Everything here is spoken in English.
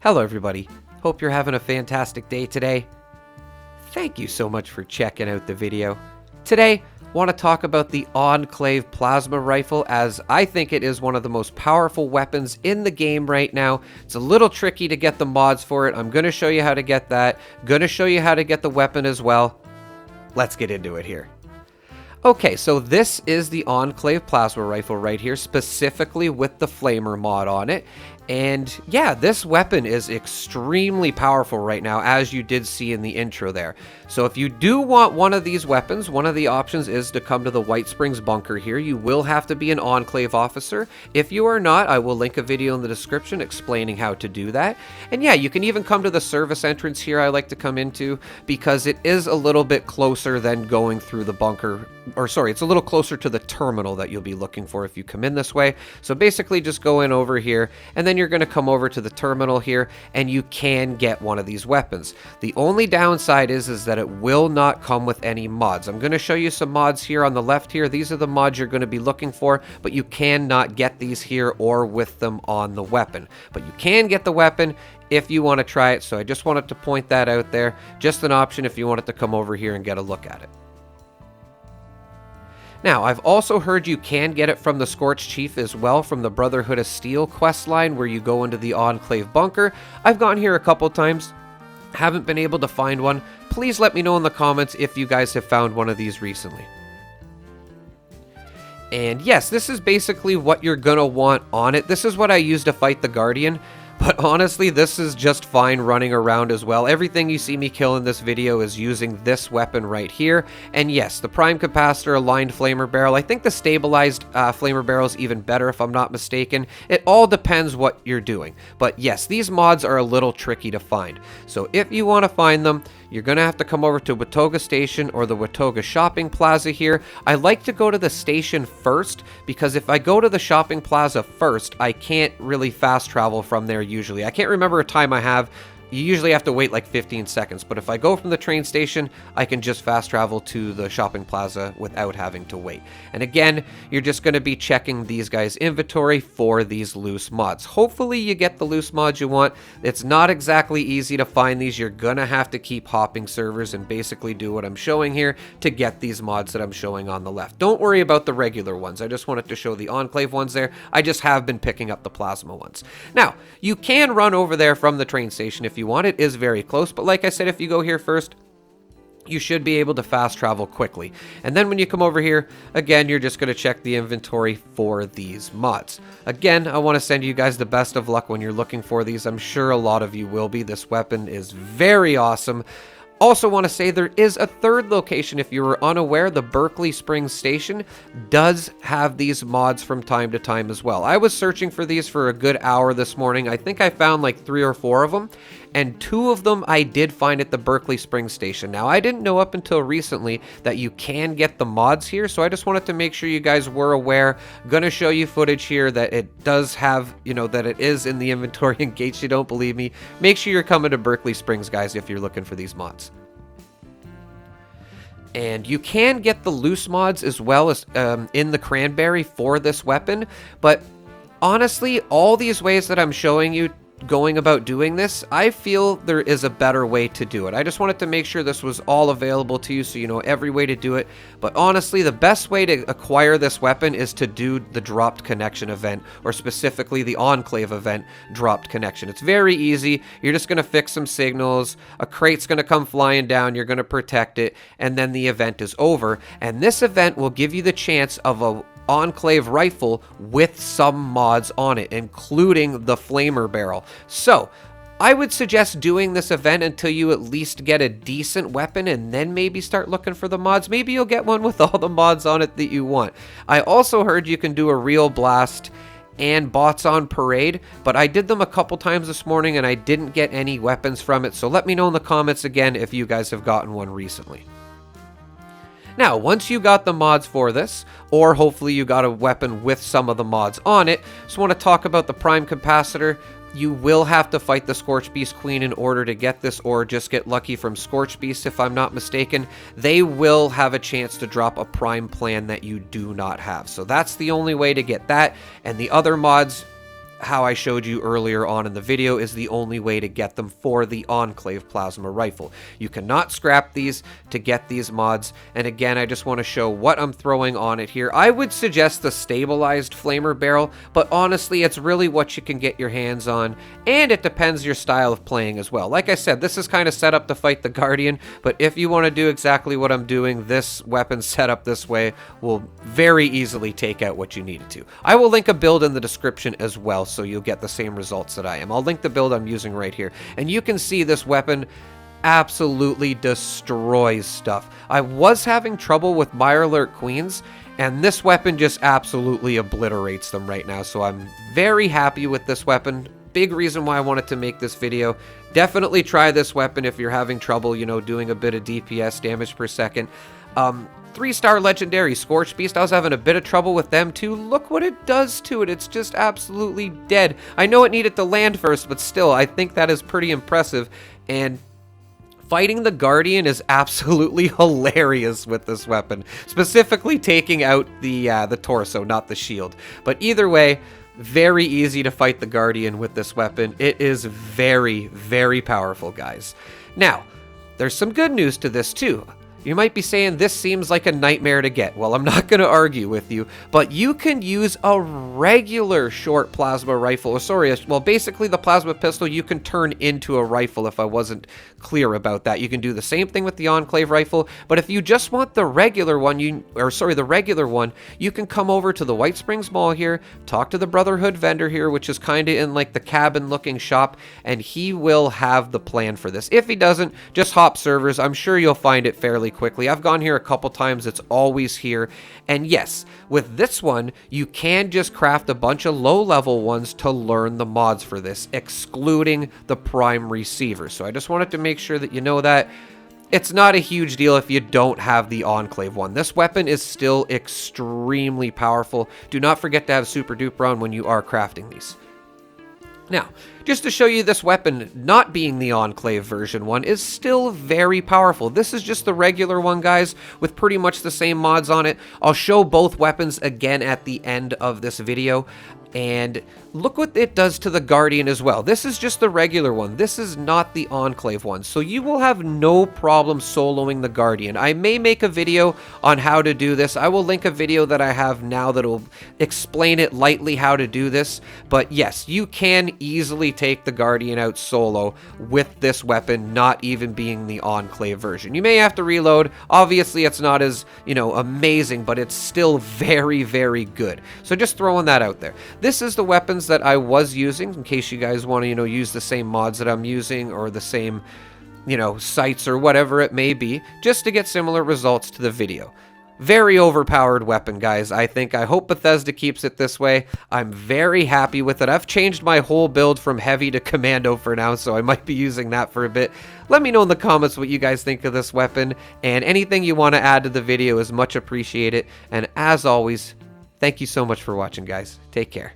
Hello everybody, hope you're having a fantastic day today. Thank you so much for checking out the video. Today, want to talk about the Enclave Plasma Rifle, as I think it is one of the most powerful weapons in the game right now. It's a little tricky to get the mods for it. I'm going to show you how to get that. Going to show you how to get the weapon as well. Let's get into it here. Okay, so this is the Enclave Plasma Rifle right here, specifically with the Flamer mod on it. And yeah, this weapon is extremely powerful right now, as you did see in the intro there. So if you do want one of these weapons, one of the options is to come to the White Springs bunker here. You will have to be an Enclave officer. If you are not, I will link a video in the description explaining how to do that. And yeah, you can even come to the service entrance here I like to come into, because it is a little bit closer than going through the bunker. Or sorry, it's a little closer to the terminal that you'll be looking for if you come in this way. So basically just go in over here, and then you're going to come over to the terminal here, and you can get one of these weapons. The only downside is that it will not come with any mods. I'm going to show you some mods here on the left here. These are the mods you're going to be looking for, but you cannot get these here or with them on the weapon. But you can get the weapon if you want to try it, so I just wanted to point that out there. Just an option if you wanted to come over here and get a look at it. Now, I've also heard you can get it from the Scorched Chief as well, from the Brotherhood of Steel quest line where you go into the Enclave bunker. I've gone here a couple times, haven't been able to find one. Please let me know in the comments if you guys have found one of these recently. And yes, this is basically what you're gonna want on it. This is what I use to fight the Guardian. But honestly, this is just fine running around as well. Everything you see me kill in this video is using this weapon right here. And yes, the Prime Capacitor aligned Flamer Barrel. I think the stabilized Flamer Barrel is even better if I'm not mistaken. It all depends what you're doing. But yes, these mods are a little tricky to find. So if you want to find them, you're going to have to come over to Watoga Station or the Watoga Shopping Plaza here. I like to go to the station first, because if I go to the shopping plaza first, I can't really fast travel from there usually. I can't remember a time I have. You usually have to wait like 15 seconds, but if I go from the train station, I can just fast travel to the shopping plaza without having to wait. And again, you're just going to be checking these guys' inventory for these loose mods. Hopefully you get the loose mods you want. It's not exactly easy to find these. You're going to have to keep hopping servers and basically do what I'm showing here to get these mods that I'm showing on the left. Don't worry about the regular ones. I just wanted to show the Enclave ones there. I just have been picking up the Plasma ones. Now, you can run over there from the train station if you want. It is very close, but like I said, if you go here first, you should be able to fast travel quickly. And then when you come over here, again, you're just going to check the inventory for these mods. Again, I want to send you guys the best of luck when you're looking for these. I'm sure a lot of you will be. This weapon is very awesome. Also want to say there is a third location. If you were unaware, the Berkeley Springs Station does have these mods from time to time as well. I was searching for these for a good hour this morning. I think I found like 3 or 4 of them, and 2 of them I did find at the Berkeley Springs Station. Now, I didn't know up until recently that you can get the mods here, so I just wanted to make sure you guys were aware. Gonna show you footage here that it does have, that it is in the inventory in case you don't believe me. Make sure you're coming to Berkeley Springs, guys, if you're looking for these mods. And you can get the loose mods as well as in the Cranberry for this weapon, but honestly, all these ways that I'm showing you going about doing this, I feel there is a better way to do it. I just wanted to make sure this was all available to you so you know every way to do it. But honestly, the best way to acquire this weapon is to do the dropped connection event, or specifically the Enclave event dropped connection. It's very easy. You're just going to fix some signals, a crate's going to come flying down, you're going to protect it, and then the event is over. And this event will give you the chance of a Enclave rifle with some mods on it, including the Flamer Barrel. So I would suggest doing this event until you at least get a decent weapon, and then maybe start looking for the mods. Maybe you'll get one with all the mods on it that you want. I also heard you can do a Real Blast and Bots on Parade, but I did them a couple times this morning and I didn't get any weapons from it. So let me know in the comments again if you guys have gotten one recently. Now, once you got the mods for this, or hopefully you got a weapon with some of the mods on it, just want to talk about the Prime Capacitor. You will have to fight the Scorched Beast Queen in order to get this, or just get lucky from Scorched Beast if I'm not mistaken. They will have a chance to drop a Prime plan that you do not have. So that's the only way to get that, and the other mods, how I showed you earlier on in the video, is the only way to get them for the Enclave Plasma Rifle. You cannot scrap these to get these mods, and again, I just want to show what I'm throwing on it here. I would suggest the stabilized flamer barrel, but honestly, it's really what you can get your hands on, and it depends your style of playing as well. Like I said, this is kind of set up to fight the Guardian, but if you want to do exactly what I'm doing, this weapon set up this way will very easily take out what you need it to. I will link a build in the description as well, so you'll get the same results that I am. I'll link the build I'm using right here, and you can see this weapon absolutely destroys stuff. I was having trouble with Mirelurk Queens, and this weapon just absolutely obliterates them right now, so I'm very happy with this weapon. Big reason why I wanted to make this video. Definitely try this weapon if you're having trouble, you know, doing a bit of DPS, damage per second. 3-star legendary Scorch Beast, I was having a bit of trouble with them too. Look what it does to it. It's just absolutely dead. I know it needed to land first, but still, I think that is pretty impressive. And fighting the Guardian is absolutely hilarious with this weapon, specifically taking out the torso, not the shield. But either way, very easy to fight the Guardian with this weapon. It is very, very powerful, guys. Now, there's some good news to this too. You might be saying this seems like a nightmare to get. Well, I'm not going to argue with you, but you can use a regular short plasma rifle. Well, basically the plasma pistol you can turn into a rifle if I wasn't clear about that. You can do the same thing with the Enclave rifle, but if you just want the regular one, the regular one, you can come over to the White Springs Mall here, talk to the Brotherhood vendor here, which is kind of in like the cabin looking shop, and he will have the plan for this. If he doesn't, just hop servers. I'm sure you'll find it fairly quickly. I've gone here a couple times. It's always here. And yes, with this one, you can just craft a bunch of low-level ones to learn the mods for this, excluding the Prime Receiver. So I just wanted to make sure that you know that. It's not a huge deal if you don't have the Enclave one. This weapon is still extremely powerful. Do not forget to have Super Duper on when you are crafting these. Now, just to show you this weapon not being the Enclave version 1 is still very powerful. This is just the regular one, guys, with pretty much the same mods on it. I'll show both weapons again at the end of this video. And look what it does to the Guardian as well. This is just the regular one. This is not the Enclave one. So you will have no problem soloing the Guardian. I may make a video on how to do this. I will link a video that I have now that will explain it lightly how to do this. But yes, you can easily take the Guardian out solo with this weapon, not even being the Enclave version. You may have to reload. Obviously, it's not as, amazing, but it's still very, very good. So just throwing that out there. This is the weapons that I was using, in case you guys want to, use the same mods that I'm using, or the same, sites or whatever it may be, just to get similar results to the video. Very overpowered weapon, guys. I hope Bethesda keeps it this way. I'm very happy with it. I've changed my whole build from heavy to commando for now, so I might be using that for a bit. Let me know in the comments what you guys think of this weapon, and anything you want to add to the video is much appreciated. And as always, thank you so much for watching, guys. Take care.